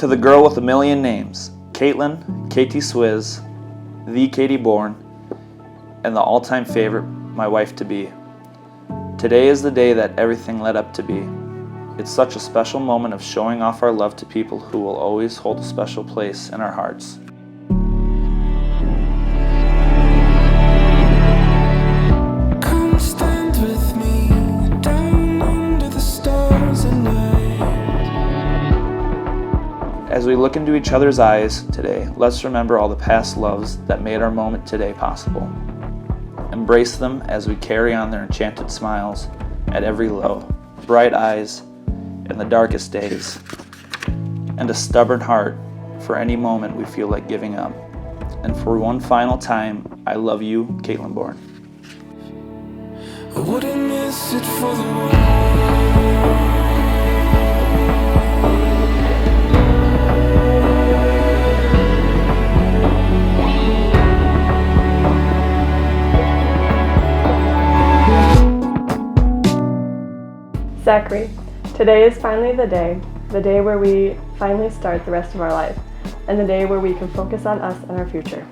To the girl with a million names, Katlin, KT Swizz, the Katie Bourne, and the all-time favorite, my wife-to-be. Today is the day that everything led up to be. It's such a special moment of showing off our love to people who will always hold a special place in our hearts. Come stand with me down under the stars at night. As we look into each other's eyes today, let's remember all the past loves that made our moment today possible. Embrace them as we carry on their enchanted smiles at every low, bright eyes in the darkest days, and a stubborn heart for any moment we feel like giving up. And for one final time, I love you, Katlin Bourne. I wouldn't miss it for the world. Zachary, today is finally the day where we finally start the rest of our life, and the day where we can focus on us and our future.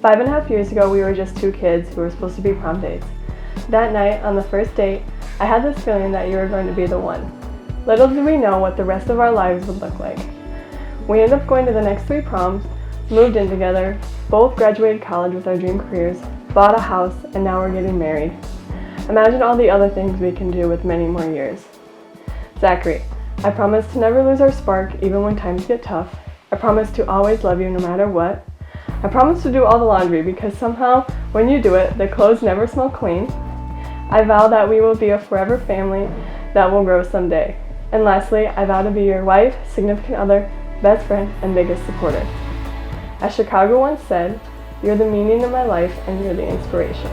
5.5 years ago, we were just two kids who were supposed to be prom dates. That night, on the first date, I had this feeling that you were going to be the one. Little did we know what the rest of our lives would look like. We ended up going to the next 3 proms, moved in together, both graduated college with our dream careers, bought a house, and now we're getting married. Imagine all the other things we can do with many more years. Zachary, I promise to never lose our spark even when times get tough. I promise to always love you no matter what. I promise to do all the laundry because somehow when you do it, the clothes never smell clean. I vow that we will be a forever family that will grow someday. And lastly, I vow to be your wife, significant other, best friend, and biggest supporter. As Chicago once said, you're the meaning of my life and you're the inspiration.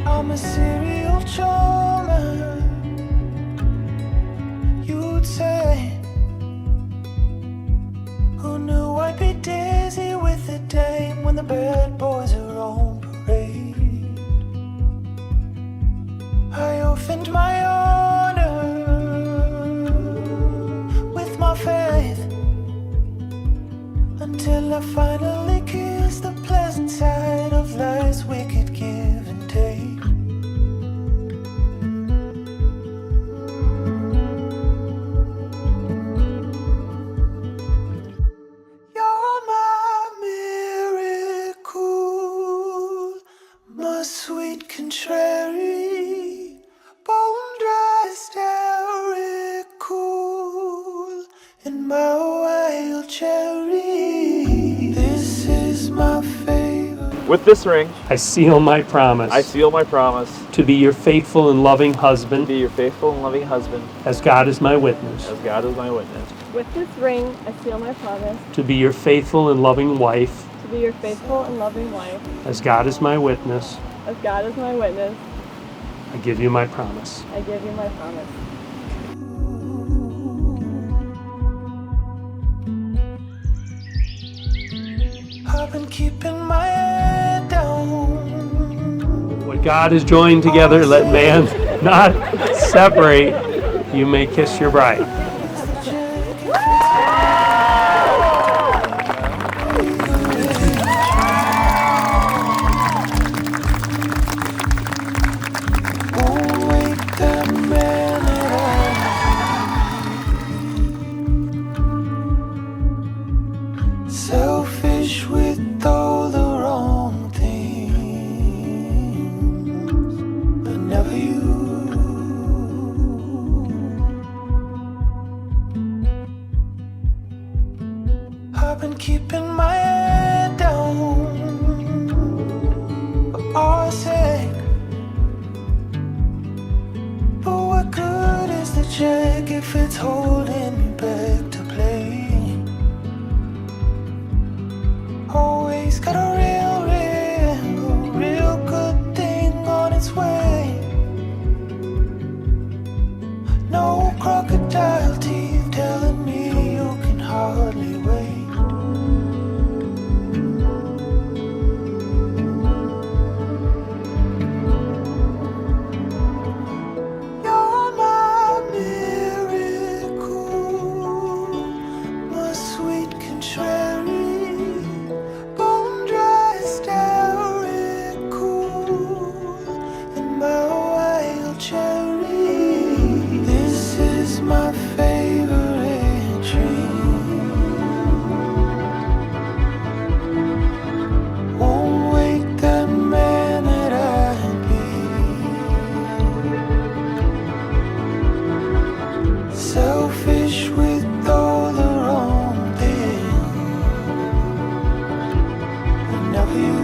I'm a serial charmer, you'd say. Who knew I'd be dizzy with the dame when the bad boys are on parade? I offend my honor with my faith until I finally kiss the pleasant side of life's sweet contrary, bone dry, starry, cool, and my wild cherry. This is my favorite. With this ring, I seal my promise I seal my promise to be your faithful and loving to husband, be your faithful and loving husband, as God is my witness, as God is my witness. With this ring, I seal my promise to be your faithful and loving wife, to be your faithful and loving wife, as God is my witness. as God is my witness. I give you my promise. I give you my promise. I've been keeping my head down. What God has joined together, let man not separate. You may kiss your bride. Won't wake that man at all. Selfish with all the wrong things, but never you. I've been keeping my head down for our sake. But what good is the check if it's holding me back to play? Always got a real good thing on its way. No crocodile teeth telling me you can hardly wait. You're my miracle, my sweet contrary, bone dry, starry, cool, and my wild cherry. This is my favorite dream. Won't wake that man that I'd be. Selfish with all the wrong things, but never you.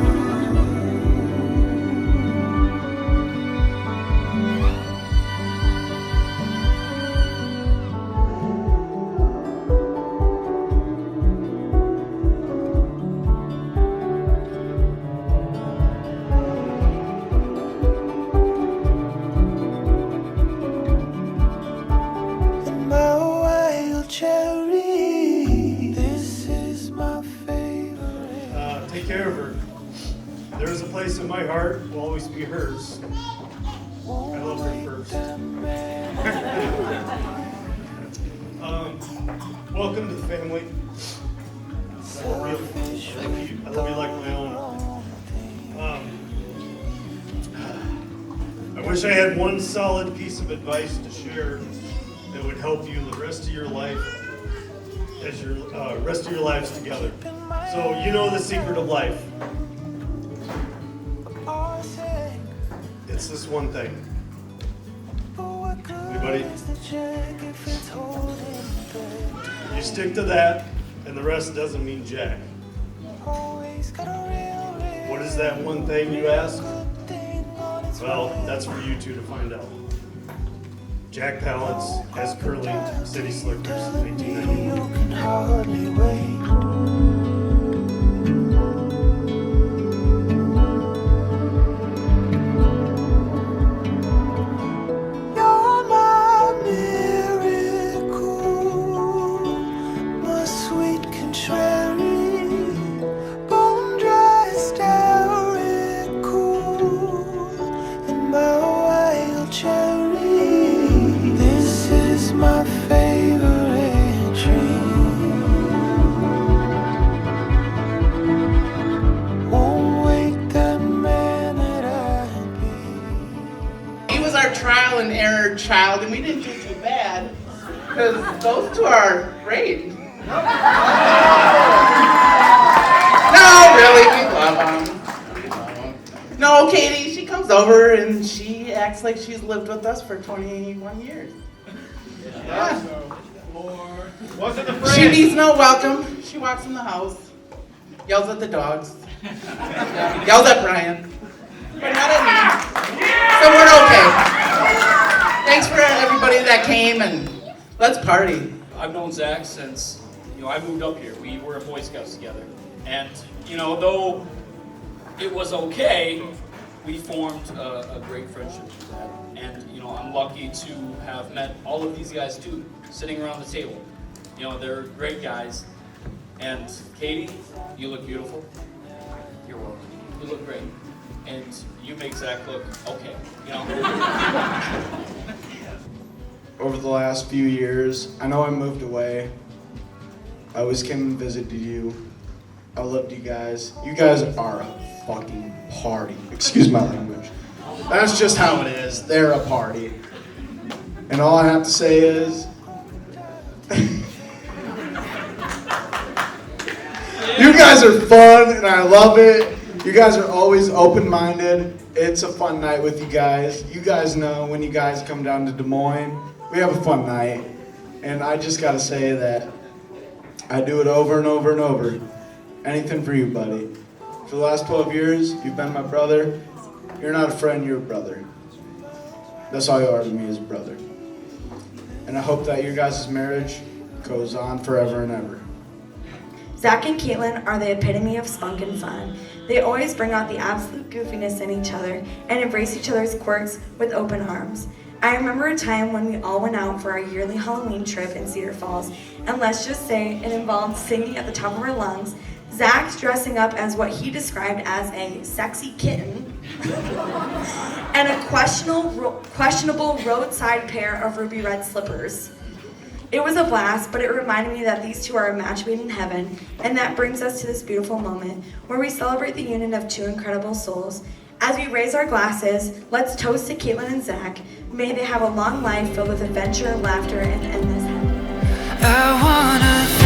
And my wild cherry. This is my favorite. Take care of her. There is a place in my heart, will always be hers. I love her first. Welcome to the family. I love you like my own. I wish I had one solid piece of advice to share that would help you the rest of your life as your rest of your lives together. So you know the secret of life. It's this one thing. Anybody? You stick to that, and the rest doesn't mean jack. What is that one thing, you ask? Well, that's for you two to find out. Jack Palance has Curly City Slickers in 1891. You can hardly wait. You're my miracle, my sweet contrary, bone dry, starry, cool, and my wild cherry. This is my favorite dream. Won't wake that man that I'd be. He was our trial and error child, and we didn't do too bad because those two are great. No, really, we love them. No, Katie, she comes comes over and she acts like she's lived with us for 21 years. Yeah. Wasn't She afraid. needs no welcome. She walks in the house, yells at the dogs, yells at Brian, but not at me. So we're okay. Thanks for everybody that came, and let's party. I've known Zach since, I moved up here. We were in Boy Scouts together. And, though it was okay, we formed a great friendship with that. And, I'm lucky to have met all of these guys too, sitting around the table. They're great guys. And Katie, you look beautiful. You're welcome. You look great. And you make Zach look okay, Over the last few years, I know I moved away. I always came and visited you. I loved you guys. You guys are a fucking party. Excuse my language. That's just how it is. They're a party. And all I have to say is, you guys are fun and I love it. You guys are always open-minded. It's a fun night with you guys. You guys know when you guys come down to Des Moines, we have a fun night. And I just gotta say that I do it over and over and over. Anything for you, buddy. For the last 12 years, you've been my brother. You're not a friend, you're a brother. That's all you are to me, is a brother. And I hope that your guys' marriage goes on forever and ever. Zach and Katlin are the epitome of spunk and fun. They always bring out the absolute goofiness in each other and embrace each other's quirks with open arms. I remember a time when we all went out for our yearly Halloween trip in Cedar Falls, and let's just say it involved singing at the top of our lungs, Zach dressing up as what he described as a sexy kitten, and a questionable roadside pair of ruby red slippers. It was a blast, but it reminded me that these two are a match made in heaven, and that brings us to this beautiful moment where we celebrate the union of two incredible souls. As we raise our glasses, let's toast to Katlin and Zach. May they have a long life filled with adventure, laughter, and endless happiness. I wanna